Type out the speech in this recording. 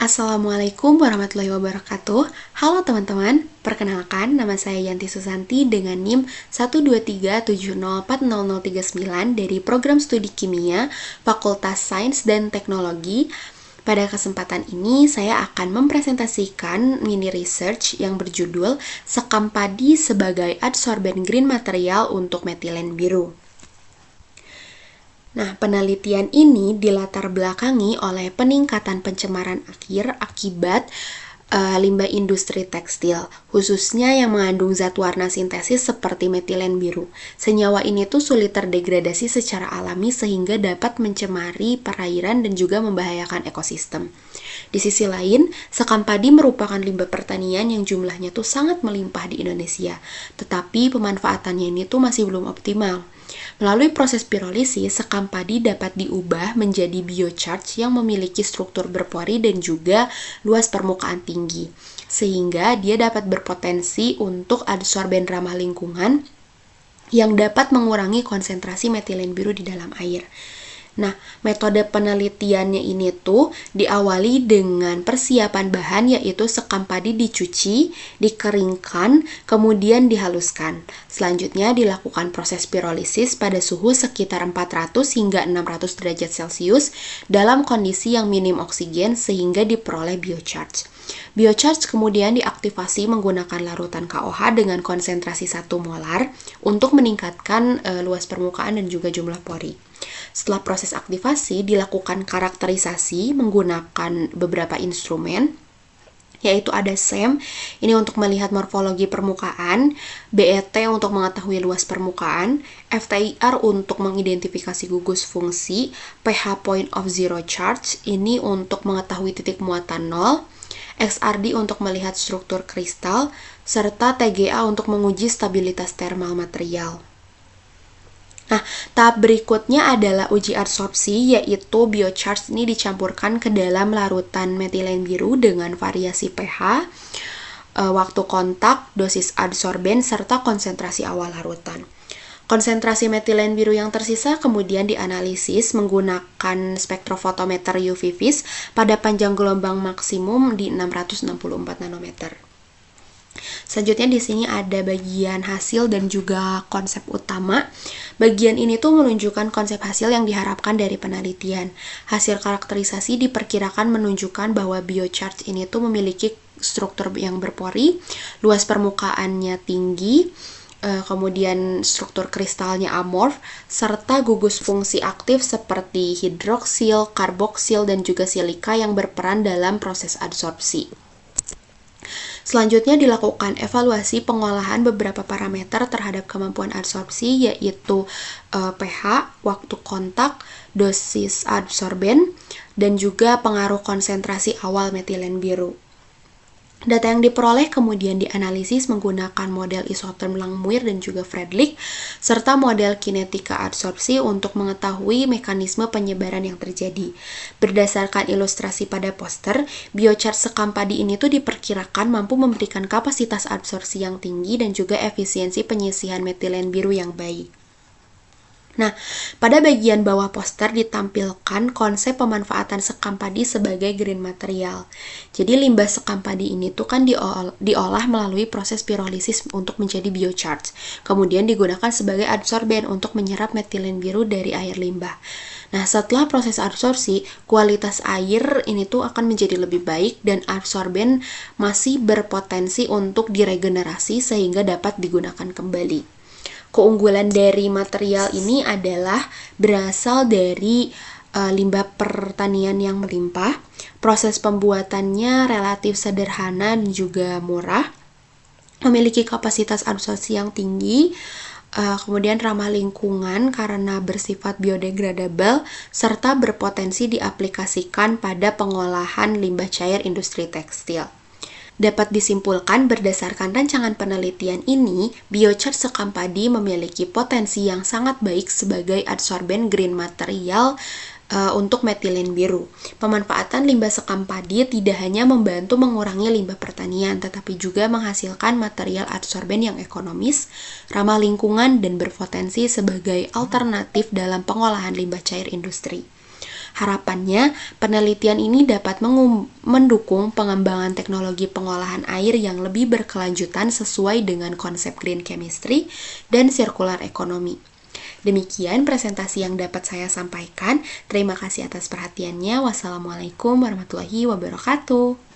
Assalamualaikum warahmatullahi wabarakatuh. Halo teman-teman, perkenalkan nama saya Yanti Susanti dengan NIM 123704039 dari Program Studi Kimia Fakultas Sains dan Teknologi. Pada kesempatan ini saya akan mempresentasikan mini research yang berjudul Sekam Padi sebagai adsorben green material untuk metilen biru. Nah, penelitian ini dilatar belakangi oleh peningkatan pencemaran air akibat limbah industri tekstil, khususnya yang mengandung zat warna sintesis seperti metilen biru. Senyawa ini tuh sulit terdegradasi secara alami sehingga dapat mencemari perairan dan juga membahayakan ekosistem. Di sisi lain, sekam padi merupakan limbah pertanian yang jumlahnya tuh sangat melimpah di Indonesia, tetapi pemanfaatannya ini tuh masih belum optimal. Melalui proses pirolisis, sekam padi dapat diubah menjadi biocharge yang memiliki struktur berpori dan juga luas permukaan tinggi, sehingga dia dapat berpotensi untuk adsorben ramah lingkungan yang dapat mengurangi konsentrasi metilen biru di dalam air. Nah, metode penelitiannya ini tuh diawali dengan persiapan bahan, yaitu sekam padi dicuci, dikeringkan, kemudian dihaluskan. Selanjutnya dilakukan proses pirolisis pada suhu sekitar 400 hingga 600 derajat Celcius dalam kondisi yang minim oksigen sehingga diperoleh biocharge. Biocharge kemudian diaktifasi menggunakan larutan KOH dengan konsentrasi 1 molar untuk meningkatkan luas permukaan dan juga jumlah pori. Setelah proses aktivasi, dilakukan karakterisasi menggunakan beberapa instrumen, yaitu ada SEM, ini untuk melihat morfologi permukaan, BET untuk mengetahui luas permukaan, FTIR untuk mengidentifikasi gugus fungsi, pH point of zero charge, ini untuk mengetahui titik muatan 0, XRD untuk melihat struktur kristal, serta TGA untuk menguji stabilitas termal material. Nah, tahap berikutnya adalah uji adsorpsi, yaitu biocharge ini dicampurkan ke dalam larutan metilen biru dengan variasi pH, waktu kontak, dosis adsorben, serta konsentrasi awal larutan. Konsentrasi metilen biru yang tersisa kemudian dianalisis menggunakan spektrofotometer UV vis pada panjang gelombang maksimum di 664 nanometer. Selanjutnya di sini ada bagian hasil dan juga konsep utama. Bagian ini tuh menunjukkan konsep hasil yang diharapkan dari penelitian. Hasil karakterisasi diperkirakan menunjukkan bahwa biocharge ini tuh memiliki struktur yang berpori, luas permukaannya tinggi, kemudian struktur kristalnya amorf, serta gugus fungsi aktif seperti hidroksil, karboksil, dan juga silika yang berperan dalam proses adsorpsi. Selanjutnya dilakukan evaluasi pengolahan beberapa parameter terhadap kemampuan adsorpsi, yaitu pH, waktu kontak, dosis adsorben, dan juga pengaruh konsentrasi awal metilen biru. Data yang diperoleh kemudian dianalisis menggunakan model isoterm Langmuir dan juga Fredlich, serta model kinetika adsorpsi untuk mengetahui mekanisme penyebaran yang terjadi. Berdasarkan ilustrasi pada poster, biocharge sekam padi ini tuh diperkirakan mampu memberikan kapasitas adsorpsi yang tinggi dan juga efisiensi penyisihan metilen biru yang baik. Nah, pada bagian bawah poster ditampilkan konsep pemanfaatan sekam padi sebagai green material. Jadi limbah sekam padi ini tuh kan diolah melalui proses pirolisis untuk menjadi biocharge. Kemudian digunakan sebagai adsorben untuk menyerap metilen biru dari air limbah. Nah, setelah proses adsorpsi, kualitas air ini tuh akan menjadi lebih baik dan adsorben masih berpotensi untuk diregenerasi sehingga dapat digunakan kembali. Keunggulan dari material ini adalah berasal dari limbah pertanian yang melimpah, proses pembuatannya relatif sederhana dan juga murah, memiliki kapasitas adsorpsi yang tinggi, kemudian ramah lingkungan karena bersifat biodegradable, serta berpotensi diaplikasikan pada pengolahan limbah cair industri tekstil. Dapat disimpulkan berdasarkan rancangan penelitian ini, biocharge sekam padi memiliki potensi yang sangat baik sebagai adsorben green material untuk metilen biru. Pemanfaatan limbah sekam padi tidak hanya membantu mengurangi limbah pertanian, tetapi juga menghasilkan material adsorben yang ekonomis, ramah lingkungan, dan berpotensi sebagai alternatif dalam pengolahan limbah cair industri. Harapannya, penelitian ini dapat mendukung pengembangan teknologi pengolahan air yang lebih berkelanjutan sesuai dengan konsep green chemistry dan circular economy. Demikian presentasi yang dapat saya sampaikan. Terima kasih atas perhatiannya. Wassalamualaikum warahmatullahi wabarakatuh.